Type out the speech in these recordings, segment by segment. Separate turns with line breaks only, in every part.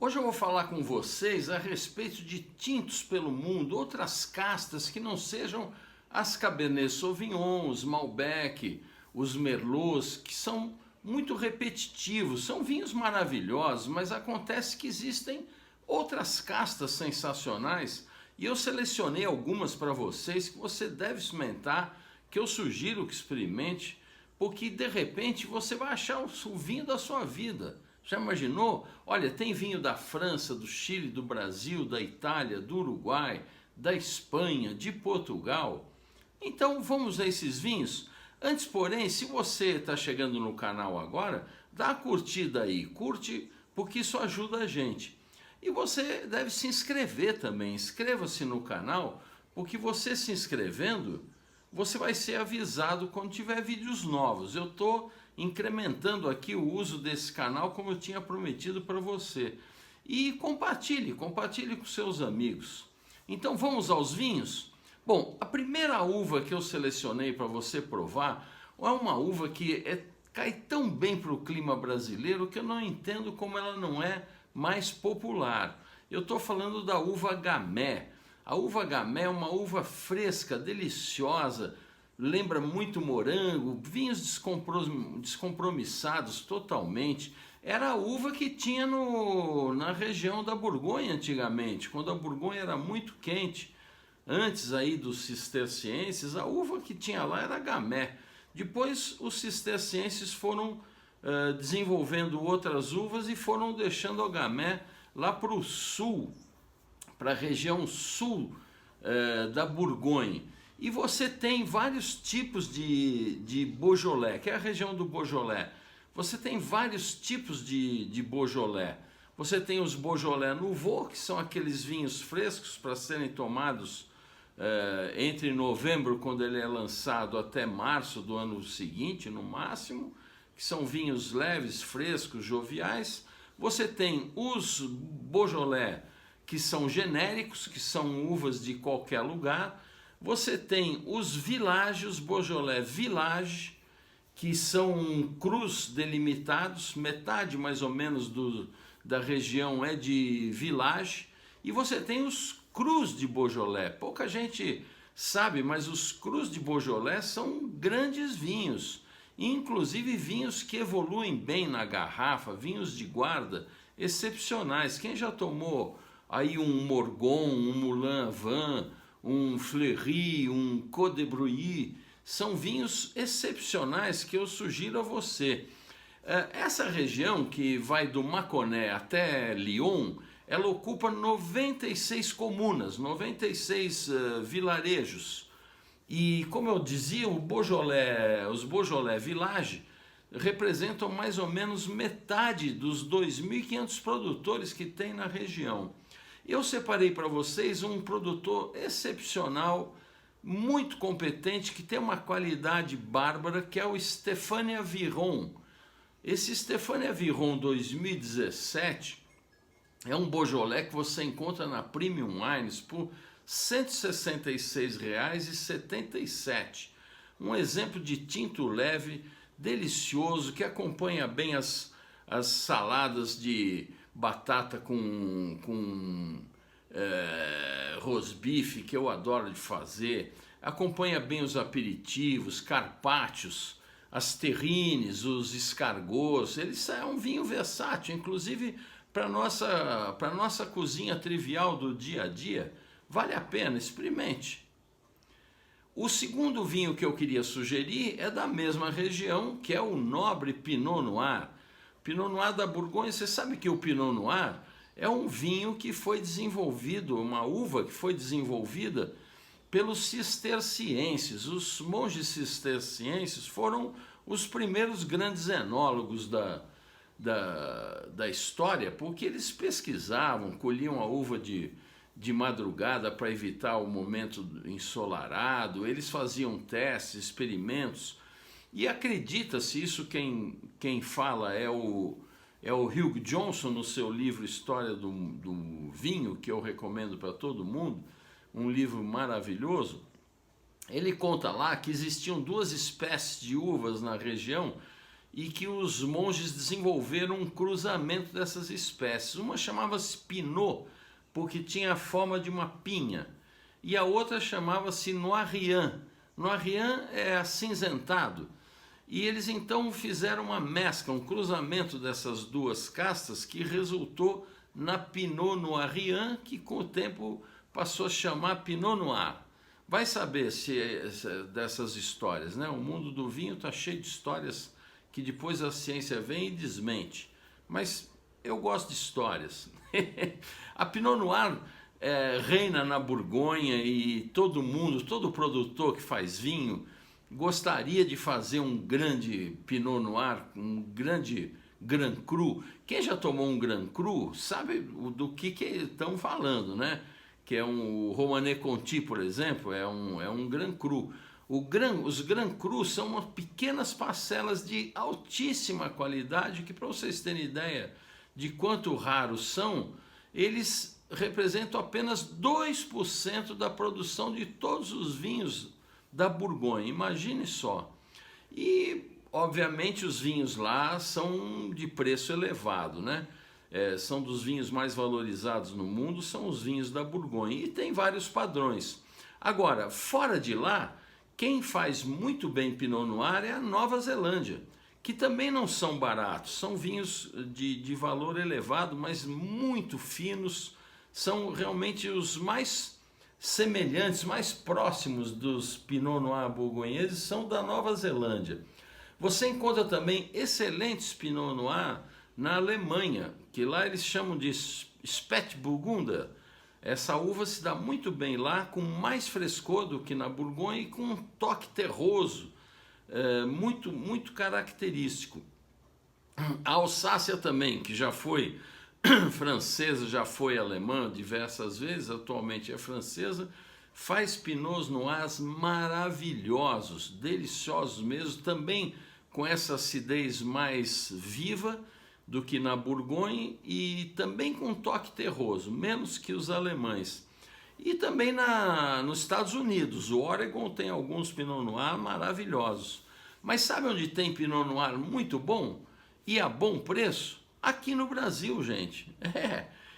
Hoje eu vou falar com vocês a respeito de tintos pelo mundo, outras castas que não sejam as Cabernet Sauvignon, os Malbec, os Merlots, que são muito repetitivos, são vinhos maravilhosos, mas acontece que existem outras castas sensacionais e eu selecionei algumas para vocês que você deve experimentar, que eu sugiro que experimente, porque de repente você vai achar o vinho da sua vida. Já imaginou? Olha, tem vinho da França, do Chile, do Brasil, da Itália, do Uruguai, da Espanha, de Portugal. Então vamos a esses vinhos? Antes, porém, se você está chegando no canal agora, dá uma curtida aí, curte, porque isso ajuda a gente. E você deve se inscrever também, inscreva-se no canal, porque você se inscrevendo, você vai ser avisado quando tiver vídeos novos. Eu estou incrementando aqui o uso desse canal como eu tinha prometido para você. E compartilhe com seus amigos. Então vamos aos vinhos? Bom, a primeira uva que eu selecionei para você provar é uma uva que cai tão bem para o clima brasileiro que eu não entendo como ela não é mais popular. Eu estou falando da uva Gamay. A uva Gamay é uma uva fresca, deliciosa, lembra muito morango, vinhos descompromissados totalmente. Era a uva que tinha na região da Borgonha antigamente, quando a Borgonha era muito quente. Antes aí dos cistercienses, a uva que tinha lá era Gamay. Depois os cistercienses foram desenvolvendo outras uvas e foram deixando a Gamay lá para o sul, para a região sul da Borgonha. E você tem vários tipos de Beaujolais, que é a região do Beaujolais. Você tem vários tipos de Beaujolais. Você tem os Beaujolais Nouveau, que são aqueles vinhos frescos para serem tomados entre novembro, quando ele é lançado, até março do ano seguinte, no máximo, que são vinhos leves, frescos, joviais. Você tem os Beaujolais, que são genéricos, que são uvas de qualquer lugar. Você tem os Village, Beaujolais Village, que são crus delimitados, metade mais ou menos da região é de Village. E você tem os crus de Beaujolais. Pouca gente sabe, mas os crus de Beaujolais são grandes vinhos, inclusive vinhos que evoluem bem na garrafa, vinhos de guarda excepcionais. Quem já tomou aí um Morgon, um Moulin Vin, um Fleury, um Côte de Brouilly, são vinhos excepcionais que eu sugiro a você. Essa região que vai do Mâconnais até Lyon, ela ocupa 96 comunas, 96 vilarejos. E como eu dizia, os Beaujolais Village representam mais ou menos metade dos 2.500 produtores que tem na região. Eu separei para vocês um produtor excepcional, muito competente, que tem uma qualidade bárbara, que é o Stéphane Aviron. Esse Stéphane Aviron 2017 é um Beaujolais que você encontra na Premium Wines por R$ 166,77. Um exemplo de tinto leve, delicioso, que acompanha bem as saladas de batata com rosbife, que eu adoro de fazer. Acompanha bem os aperitivos, carpaccios, as terrines, os escargots. Eles é um vinho versátil, inclusive para nossa cozinha trivial do dia a dia. Vale a pena, experimente. O segundo vinho que eu queria sugerir é da mesma região, que é o nobre Pinot Noir. Pinot Noir da Borgonha. Você sabe que o Pinot Noir é um vinho que foi desenvolvido, uma uva que foi desenvolvida pelos cistercienses. Os monges cistercienses foram os primeiros grandes enólogos da história, porque eles pesquisavam, colhiam a uva de madrugada para evitar o momento ensolarado, eles faziam testes, experimentos, e acredita-se, isso quem fala é o Hugh Johnson no seu livro História do Vinho, que eu recomendo para todo mundo, um livro maravilhoso. Ele conta lá que existiam duas espécies de uvas na região e que os monges desenvolveram um cruzamento dessas espécies. Uma chamava-se Pinot, porque tinha a forma de uma pinha, e a outra chamava-se Noirien. Noirien é acinzentado. E eles então fizeram uma mescla, um cruzamento dessas duas castas que resultou na Pinot Noirien, que com o tempo passou a chamar Pinot Noir. Vai saber se dessas histórias, né? O mundo do vinho está cheio de histórias que depois a ciência vem e desmente. Mas eu gosto de histórias. A Pinot Noir reina na Borgonha e todo mundo, todo produtor que faz vinho gostaria de fazer um grande Pinot Noir, um grande Grand Cru. Quem já tomou um Grand Cru sabe do que estão falando, né? Que é o Romanée Conti, por exemplo, é um Grand Cru. Os Grand Crus são umas pequenas parcelas de altíssima qualidade que, para vocês terem ideia de quanto raros são, eles representam apenas 2% da produção de todos os vinhos da Borgonha. Imagine só. E, obviamente, os vinhos lá são de preço elevado, né? São dos vinhos mais valorizados no mundo, são os vinhos da Borgonha. E tem vários padrões. Agora, fora de lá, quem faz muito bem Pinot Noir é a Nova Zelândia, que também não são baratos, são vinhos de valor elevado, mas muito finos, são realmente os mais semelhantes, mais próximos dos Pinot Noir borgonheses, são da Nova Zelândia. Você encontra também excelentes Pinot Noir na Alemanha, que lá eles chamam de Spätburgunder. Essa uva se dá muito bem lá, com mais frescor do que na Borgonha e com um toque terroso, muito característico. A Alsácia também, que já foi francesa, já foi alemã diversas vezes, atualmente é francesa, faz Pinots Noirs maravilhosos, deliciosos mesmo, também com essa acidez mais viva do que na Borgonha e também com um toque terroso, menos que os alemães. E também nos Estados Unidos, o Oregon tem alguns Pinot Noir maravilhosos. Mas sabe onde tem Pinot Noir muito bom e a bom preço? Aqui no Brasil, gente.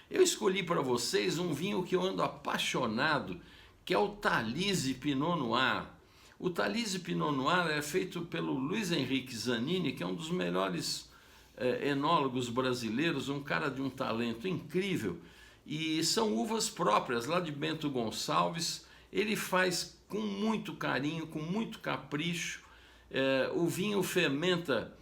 Eu escolhi para vocês um vinho que eu ando apaixonado, que é o Talise Pinot Noir. O Talise Pinot Noir é feito pelo Luiz Henrique Zanini, que é um dos melhores enólogos brasileiros, um cara de um talento incrível, e são uvas próprias lá de Bento Gonçalves. Ele faz com muito carinho, com muito capricho. O vinho fermenta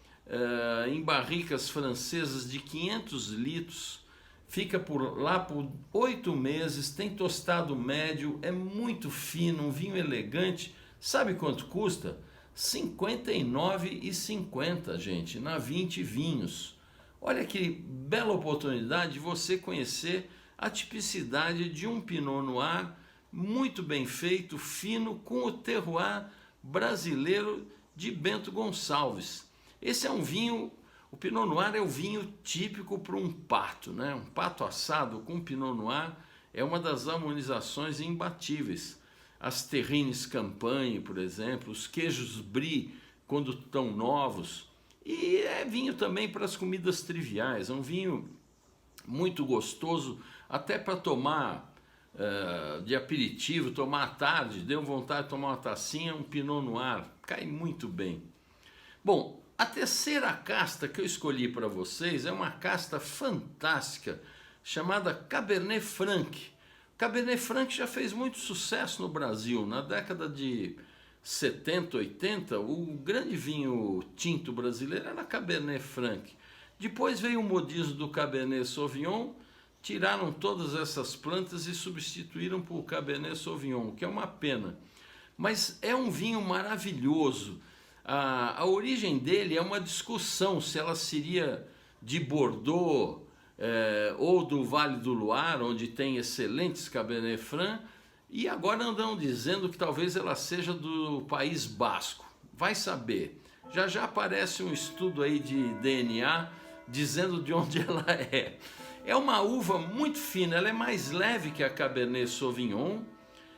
em barricas francesas de 500 litros, fica lá por 8 meses, tem tostado médio, é muito fino, um vinho elegante. Sabe quanto custa? R$ 59,50, gente, na 20 Vinhos. Olha que bela oportunidade de você conhecer a tipicidade de um Pinot Noir muito bem feito, fino, com o terroir brasileiro de Bento Gonçalves. Esse é um vinho, o Pinot Noir é o vinho típico para um pato, né? Um pato assado com Pinot Noir é uma das harmonizações imbatíveis. As terrines Campagne, por exemplo, os queijos brie, quando estão novos. E é vinho também para as comidas triviais, é um vinho muito gostoso, até para tomar de aperitivo, tomar à tarde, deu vontade de tomar uma tacinha, um Pinot Noir, cai muito bem. Bom, a terceira casta que eu escolhi para vocês é uma casta fantástica, chamada Cabernet Franc. Cabernet Franc já fez muito sucesso no Brasil. Na década de 70, 80, o grande vinho tinto brasileiro era Cabernet Franc. Depois veio o modismo do Cabernet Sauvignon, tiraram todas essas plantas e substituíram por Cabernet Sauvignon, que é uma pena. Mas é um vinho maravilhoso. A origem dele é uma discussão se ela seria de Bordeaux ou do Vale do Loire, onde tem excelentes Cabernet Franc, e agora andam dizendo que talvez ela seja do País Basco. Vai saber. Já já aparece um estudo aí de DNA dizendo de onde ela é. É uma uva muito fina, ela é mais leve que a Cabernet Sauvignon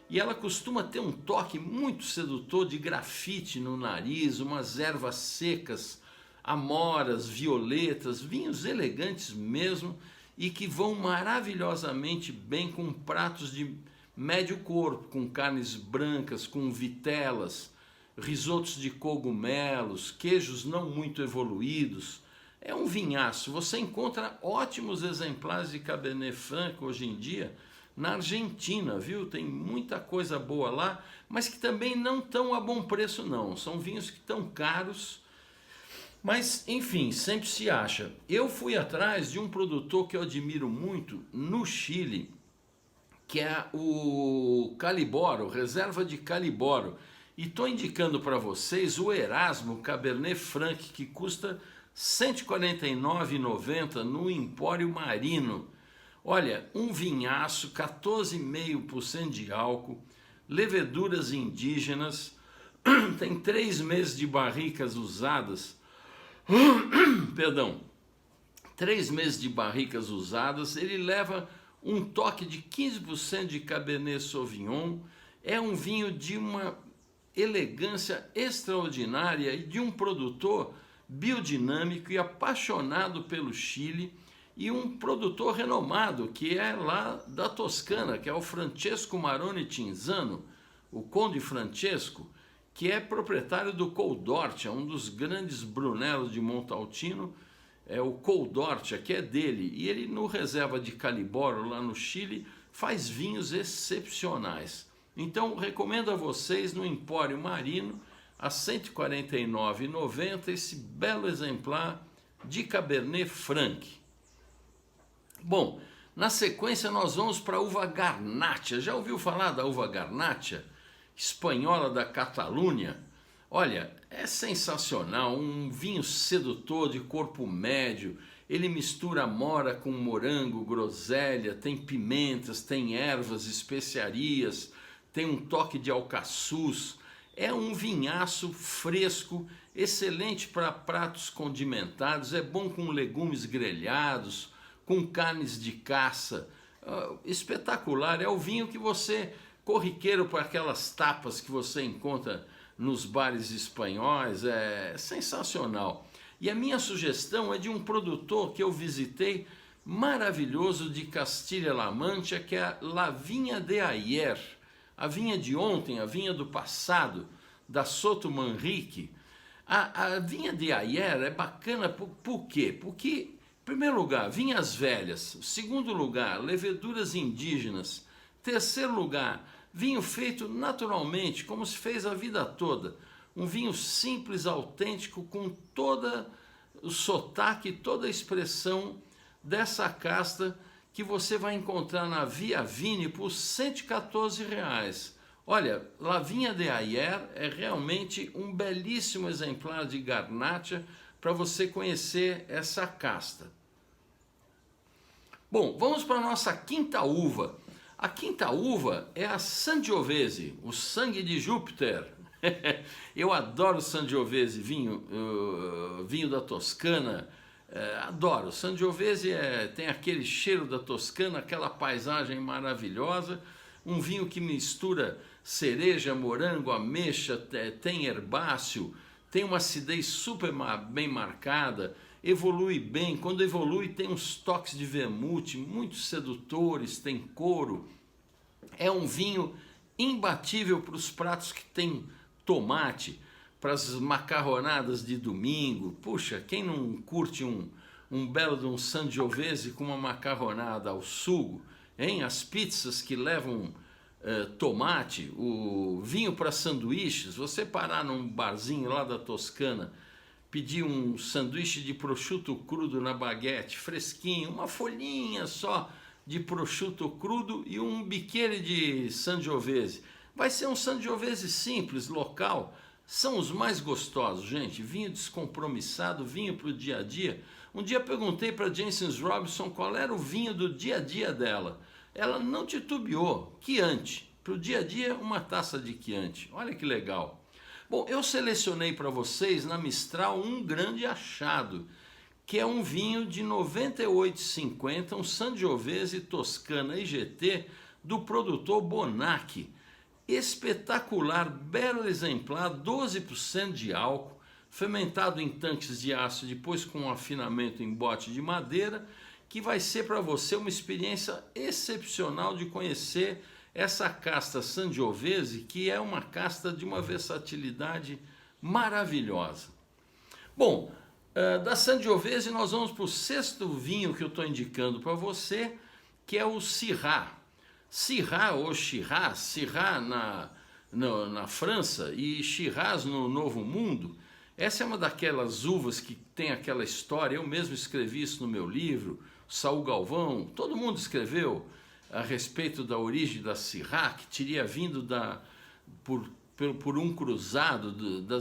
e ela costuma ter um toque muito sedutor de grafite no nariz, umas ervas secas, amoras, violetas, vinhos elegantes mesmo e que vão maravilhosamente bem com pratos de médio corpo, com carnes brancas, com vitelas, risotos de cogumelos, queijos não muito evoluídos. É um vinhaço. Você encontra ótimos exemplares de Cabernet Franc hoje em dia na Argentina, viu? Tem muita coisa boa lá, mas que também não estão a bom preço não. São vinhos que estão caros, mas enfim, sempre se acha. Eu fui atrás de um produtor que eu admiro muito no Chile, que é o Caliboro, reserva de Caliboro. E estou indicando para vocês o Erasmo Cabernet Franc, que custa R$ 149,90 no Empório Marino. Olha, um vinhaço, 14,5% de álcool, leveduras indígenas, tem 3 meses de barricas usadas, perdão, 3 meses de barricas usadas, ele leva um toque de 15% de Cabernet Sauvignon, é um vinho de uma elegância extraordinária e de um produtor biodinâmico e apaixonado pelo Chile, e um produtor renomado que é lá da Toscana, que é o Francesco Maroni Cinzano, o Conde Francesco, que é proprietário do Coldortia, um dos grandes Brunelos de Montaltino, é o Coldortia, que é dele, e ele no reserva de Caliboro, lá no Chile, faz vinhos excepcionais. Então, recomendo a vocês no Empório Marino, a R$ 149,90, esse belo exemplar de Cabernet Franc. Bom, na sequência nós vamos para a uva Garnacha. Já ouviu falar da uva Garnacha? Espanhola da Catalunha? Olha, é sensacional, um vinho sedutor de corpo médio. Ele mistura amora com morango, groselha, tem pimentas, tem ervas, especiarias, tem um toque de alcaçuz. É um vinhaço fresco, excelente para pratos condimentados, é bom com legumes grelhados, com carnes de caça, espetacular. É o vinho que você, corriqueiro para aquelas tapas que você encontra nos bares espanhóis, é sensacional. E a minha sugestão é de um produtor que eu visitei, maravilhoso, de Castilha-La Mancha, que é a La Viña de Ayer, a vinha de ontem, a vinha do passado, da Soto Manrique. A vinha de Ayer é bacana por quê? Porque, em primeiro lugar, vinhas velhas. Segundo lugar, leveduras indígenas. Terceiro lugar, vinho feito naturalmente, como se fez a vida toda. Um vinho simples, autêntico, com todo o sotaque, toda a expressão dessa casta que você vai encontrar na Via Vini por R$ 114. Olha, La Viña de Ayer é realmente um belíssimo exemplar de Garnacha para você conhecer essa casta. Bom, vamos para a nossa quinta uva. A quinta uva é a Sangiovese, o sangue de Júpiter. Eu adoro Sangiovese, vinho da Toscana, adoro. Sangiovese tem aquele cheiro da Toscana, aquela paisagem maravilhosa, um vinho que mistura cereja, morango, ameixa, tem herbáceo, tem uma acidez super bem marcada, evolui bem. Quando evolui tem uns toques de vermute muito sedutores, tem couro. É um vinho imbatível para os pratos que tem tomate, para as macarronadas de domingo. Puxa, quem não curte um belo de um Sangiovese com uma macarronada ao sugo, hein? As pizzas que levam tomate, o vinho para sanduíches. Você parar num barzinho lá da Toscana, pedir um sanduíche de prosciutto crudo na baguete, fresquinho, uma folhinha só de prosciutto crudo e um biqueire de Sangiovese. Vai ser um Sangiovese simples, local. São os mais gostosos, gente. Vinho descompromissado, vinho para o dia a dia. Um dia perguntei para Jancis Robinson qual era o vinho do dia a dia dela. Ela não titubeou. Chianti. Para o dia a dia, uma taça de Chianti. Olha que legal. Bom, eu selecionei para vocês na Mistral um grande achado, que é um vinho de 98,50, um Sangiovese Toscana IGT do produtor Bonacci. espetacular, belo exemplar, 12% de álcool, fermentado em tanques de aço, depois com um afinamento em bote de madeira, que vai ser para você uma experiência excepcional de conhecer essa casta Sangiovese, que é uma casta de uma versatilidade maravilhosa. Bom, da Sangiovese nós vamos para o sexto vinho que eu estou indicando para você, que é o Syrah. Syrah ou Shiraz, Syrah na França e Shiraz no Novo Mundo. Essa é uma daquelas uvas que tem aquela história, eu mesmo escrevi isso no meu livro, Saul Galvão, todo mundo escreveu a respeito da origem da Syrah, que teria vindo por um cruzado da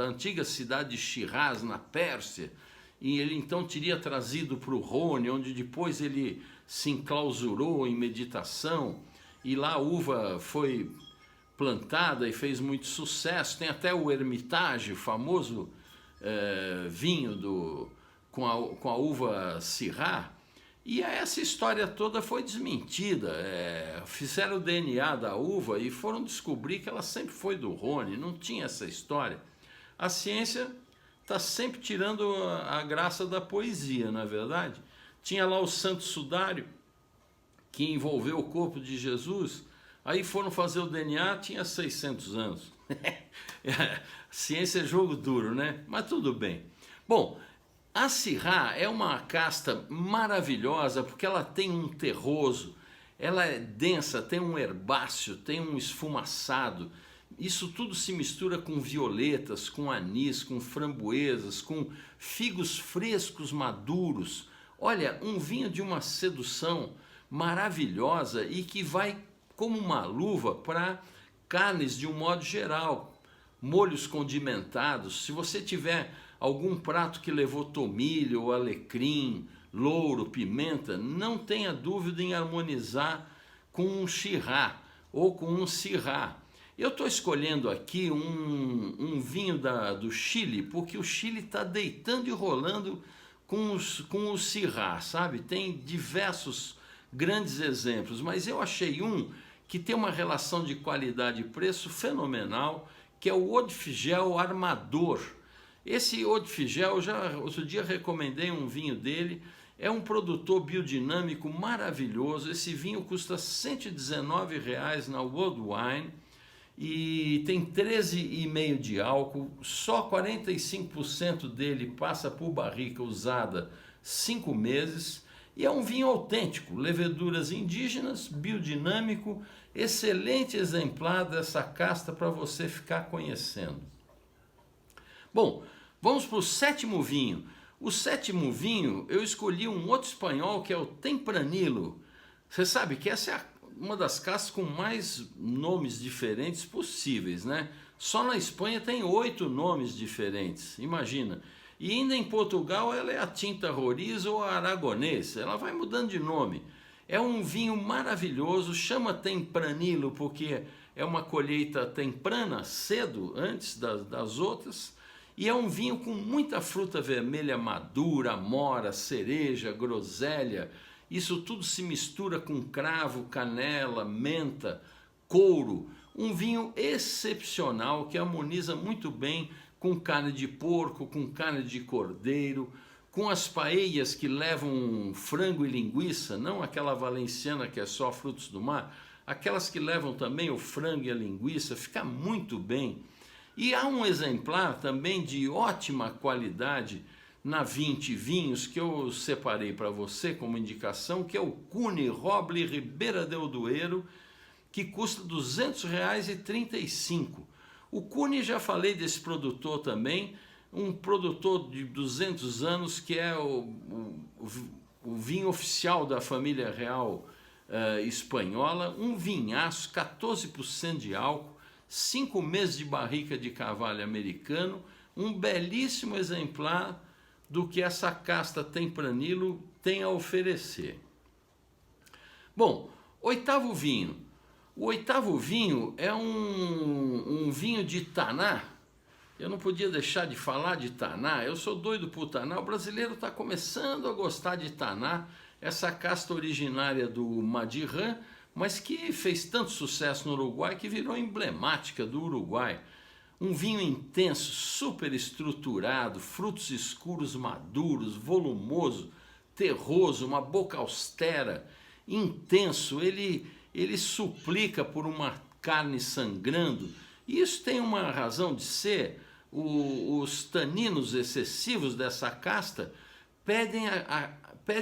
antiga cidade de Shiraz, na Pérsia, e ele então teria trazido para o Rhône, onde depois ele se enclausurou em meditação, e lá a uva foi plantada e fez muito sucesso. Tem até o Hermitage, o famoso vinho com a uva Syrah. E essa história toda foi desmentida. Fizeram o DNA da uva e foram descobrir que ela sempre foi do Rhône, não tinha essa história. A ciência está sempre tirando a graça da poesia, não é verdade? Tinha lá o Santo Sudário, que envolveu o corpo de Jesus, aí foram fazer o DNA, tinha 600 anos. Ciência é jogo duro, né? Mas tudo bem. Bom, a Syrah é uma casta maravilhosa porque ela tem um terroso, ela é densa, tem um herbáceo, tem um esfumaçado. Isso tudo se mistura com violetas, com anis, com framboesas, com figos frescos maduros. Olha, um vinho de uma sedução maravilhosa e que vai como uma luva para carnes de um modo geral, molhos condimentados. Se você tiver algum prato que levou tomilho, ou alecrim, louro, pimenta, não tenha dúvida em harmonizar com um Shiraz ou com um Syrah. Eu estou escolhendo aqui um vinho do Chile, porque o Chile está deitando e rolando com o Syrah, sabe? Tem diversos grandes exemplos, mas eu achei um que tem uma relação de qualidade e preço fenomenal, que é o Odfigel Armador. Esse Odfigel, já outro dia recomendei um vinho dele, é um produtor biodinâmico maravilhoso. Esse vinho custa R$ 119 na World Wine e tem 13,5 de álcool, só 45% dele passa por barrica usada 5 meses, e é um vinho autêntico, leveduras indígenas, biodinâmico, excelente exemplar dessa casta para você ficar conhecendo. Bom, vamos para o sétimo vinho. O sétimo vinho, eu escolhi um outro espanhol, que é o Tempranillo. Você sabe que essa é uma das castas com mais nomes diferentes possíveis, né? Só na Espanha tem 8 nomes diferentes, imagina. E ainda em Portugal ela é a Tinta Roriz ou a Aragonês, ela vai mudando de nome. É um vinho maravilhoso, chama Tempranillo porque é uma colheita temprana, cedo, antes das outras. E é um vinho com muita fruta vermelha madura, amora, cereja, groselha. Isso tudo se mistura com cravo, canela, menta, couro. Um vinho excepcional que harmoniza muito bem com carne de porco, com carne de cordeiro, com as paellas que levam frango e linguiça, não aquela valenciana que é só frutos do mar, aquelas que levam também o frango e a linguiça, fica muito bem. E há um exemplar também de ótima qualidade na 20 Vinhos que eu separei para você como indicação, que é o Cune Roble Ribeira del Duero, que custa R$ 200,35. O Cune, já falei desse produtor também, um produtor de 200 anos que é o vinho oficial da família real espanhola, um vinhaço, 14% de álcool, 5 meses de barrica de carvalho americano, um belíssimo exemplar do que essa casta Tempranillo tem a oferecer. Bom, oitavo vinho. O oitavo vinho é um vinho de Taná. Eu não podia deixar de falar de Taná, eu sou doido por Taná. O brasileiro está começando a gostar de Taná, essa casta originária do Madiran, mas que fez tanto sucesso no Uruguai que virou emblemática do Uruguai. Um vinho intenso, super estruturado, frutos escuros maduros, volumoso, terroso, uma boca austera, intenso. Ele suplica por uma carne sangrando. E isso tem uma razão de ser. Os taninos excessivos dessa casta pedem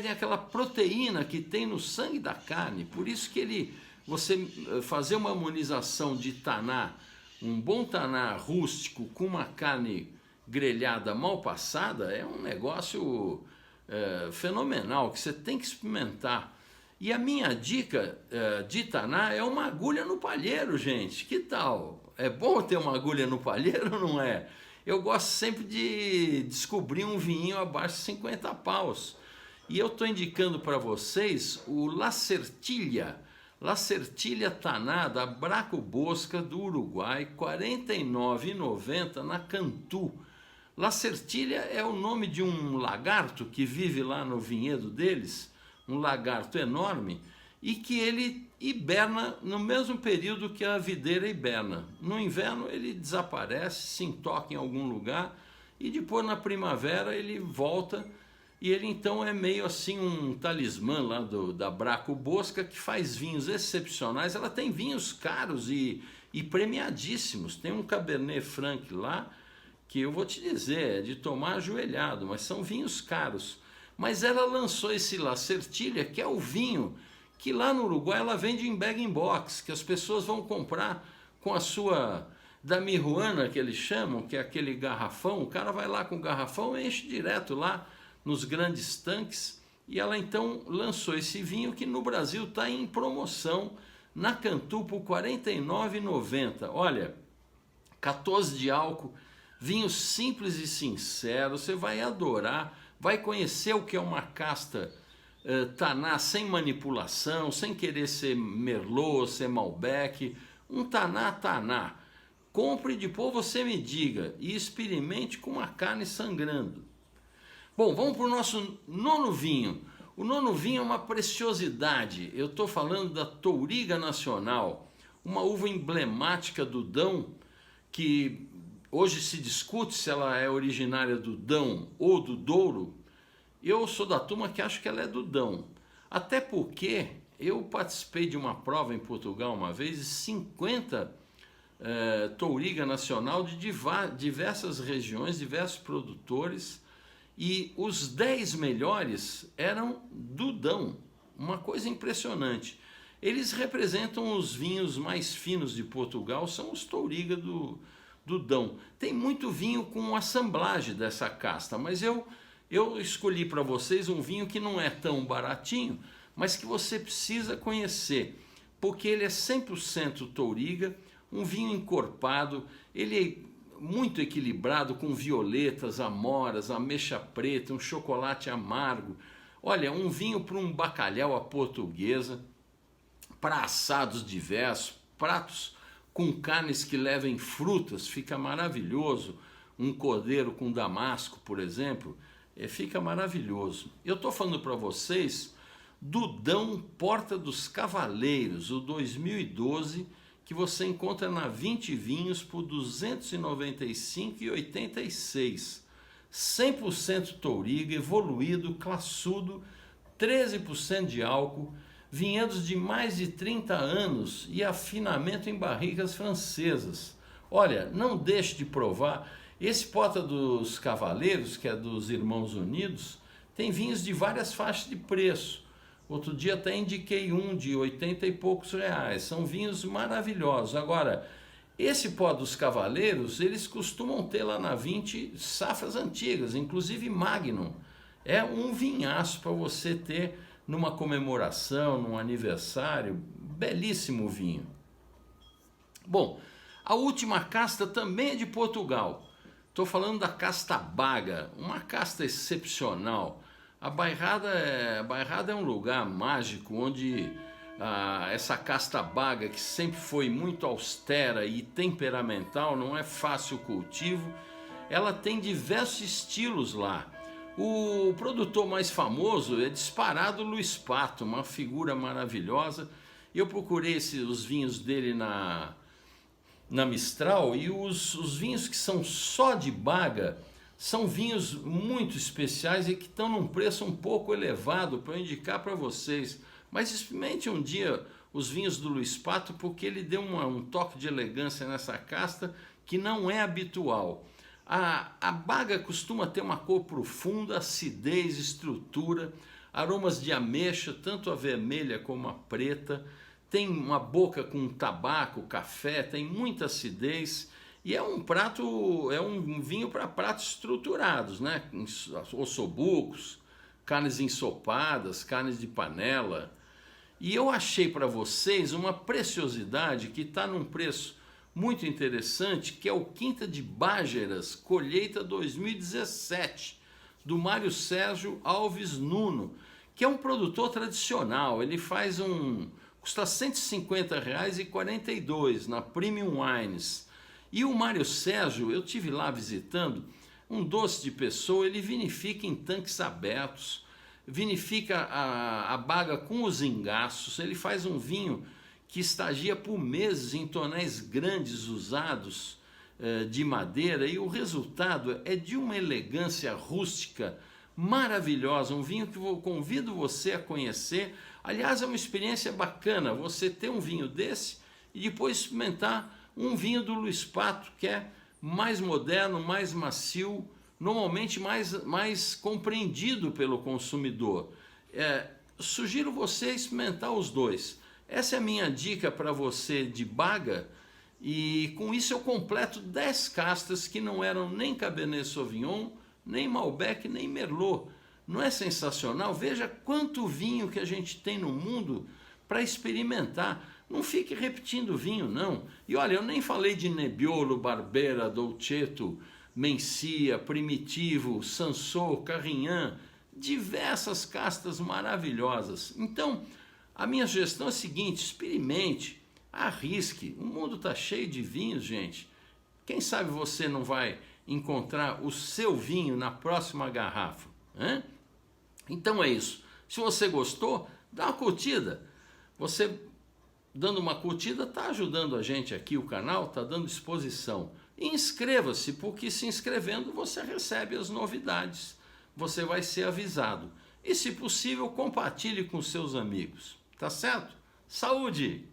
aquela proteína que tem no sangue da carne. Por isso que você fazer uma harmonização de taná, um bom taná rústico com uma carne grelhada mal passada, é um negócio fenomenal que você tem que experimentar. E a minha dica de taná é uma agulha no palheiro, gente. Que tal? É bom ter uma agulha no palheiro ou não é? Eu gosto sempre de descobrir um vinho abaixo de 50 paus. E eu estou indicando para vocês o La Certilha Taná da Braco Bosca do Uruguai, R$ 49,90 na Cantu. La Certilha é o nome de um lagarto que vive lá no vinhedo deles, um lagarto enorme, e que ele hiberna no mesmo período que a videira hiberna. No inverno ele desaparece, se entoca em algum lugar, e depois na primavera ele volta. E ele então é meio assim um talismã lá da Braco Bosca, que faz vinhos excepcionais. Ela tem vinhos caros e premiadíssimos. Tem um Cabernet Franc lá, que eu vou te dizer, é de tomar ajoelhado, mas são vinhos caros. Mas ela lançou esse La Certilha, que é o vinho que lá no Uruguai ela vende em bag-in-box, que as pessoas vão comprar com a sua damijuana, que eles chamam, que é aquele garrafão. O cara vai lá com o garrafão e enche direto lá nos grandes tanques, e ela então lançou esse vinho que no Brasil está em promoção na Cantu por R$ 49,90. Olha, 14 de álcool, vinho simples e sincero, você vai adorar, vai conhecer o que é uma casta taná sem manipulação, sem querer ser Merlot, ser Malbec, um taná. Compre e depois você me diga, e experimente com uma carne sangrando. Bom, vamos para o nosso nono vinho. O nono vinho é uma preciosidade. Eu estou falando da Touriga Nacional, uma uva emblemática do Dão, que hoje se discute se ela é originária do Dão ou do Douro. Eu sou da turma que acho que ela é do Dão. Até porque eu participei de uma prova em Portugal uma vez de 50 Touriga Nacional de diversas regiões, diversos produtores. E os 10 melhores eram do Dão, uma coisa impressionante. Eles representam os vinhos mais finos de Portugal, são os Touriga do Dão. Tem muito vinho com assemblagem dessa casta, mas eu escolhi para vocês um vinho que não é tão baratinho, mas que você precisa conhecer, porque ele é 100% Touriga, um vinho encorpado, ele é muito equilibrado, com violetas, amoras, ameixa preta, um chocolate amargo. Olha, um vinho para um bacalhau à portuguesa, para assados diversos, pratos com carnes que levem frutas, fica maravilhoso. Um cordeiro com damasco, por exemplo, fica maravilhoso. Eu estou falando para vocês do Dão Porta dos Cavaleiros, o 2012, que você encontra na 20 Vinhos por R$ 295,86. 100% Touriga, evoluído, classudo, 13% de álcool, vinhedos de mais de 30 anos e afinamento em barricas francesas. Olha, não deixe de provar. Esse Porta dos Cavaleiros, que é dos Irmãos Unidos, tem vinhos de várias faixas de preço. Outro dia até indiquei um de 80 e poucos reais. São vinhos maravilhosos. Agora, esse Pó dos Cavaleiros, eles costumam ter lá na 20 safras antigas, inclusive Magnum. É um vinhaço para você ter numa comemoração, num aniversário. Belíssimo vinho. Bom, a última casta também é de Portugal. Estou falando da casta Baga, uma casta excepcional. A Bairrada é um lugar mágico onde essa casta Baga, que sempre foi muito austera e temperamental, não é fácil o cultivo, ela tem diversos estilos lá. O produtor mais famoso é disparado Luiz Pato, uma figura maravilhosa, Eu procurei os vinhos dele na Mistral, e os vinhos que são só de Baga são vinhos muito especiais e que estão num preço um pouco elevado para eu indicar para vocês. Mas experimente um dia os vinhos do Luiz Pato, porque ele deu um toque de elegância nessa casta que não é habitual. A Baga costuma ter uma cor profunda, acidez, estrutura, aromas de ameixa, tanto a vermelha como a preta. Tem uma boca com tabaco, café, tem muita acidez. E é um vinho para pratos estruturados, né? Ossobucos, carnes ensopadas, carnes de panela. E eu achei para vocês uma preciosidade que está num preço muito interessante, que é o Quinta de Bágeras, colheita 2017, do Mário Sérgio Alves Nuno, que é um produtor tradicional. Ele faz custa R$ 150,42 na Premium Wines. E o Mário Sérgio, eu tive lá visitando, um doce de pessoa. Ele vinifica em tanques abertos, vinifica a Baga com os engaços. Ele faz um vinho que estagia por meses em tonéis grandes usados de madeira, e o resultado é de uma elegância rústica maravilhosa, um vinho que eu convido você a conhecer. Aliás, é uma experiência bacana você ter um vinho desse e depois experimentar um vinho do Luiz Pato, que é mais moderno, mais macio, normalmente mais compreendido pelo consumidor. Sugiro você experimentar os dois. Essa é a minha dica para você de Baga, e com isso eu completo 10 castas que não eram nem Cabernet Sauvignon, nem Malbec, nem Merlot. Não é sensacional? Veja quanto vinho que a gente tem no mundo para experimentar. Não fique repetindo vinho, não. E olha, eu nem falei de Nebbiolo, Barbera, Dolcetto, Mencia, Primitivo, Sansot, Carignan, diversas castas maravilhosas. Então, a minha sugestão é a seguinte: experimente, arrisque. O mundo está cheio de vinhos, gente. Quem sabe você não vai encontrar o seu vinho na próxima garrafa, hein? Então é isso. Se você gostou, dá uma curtida. Você dando uma curtida está ajudando a gente aqui, o canal está dando exposição. E inscreva-se, porque se inscrevendo você recebe as novidades, você vai ser avisado. E se possível, compartilhe com seus amigos, tá certo? Saúde!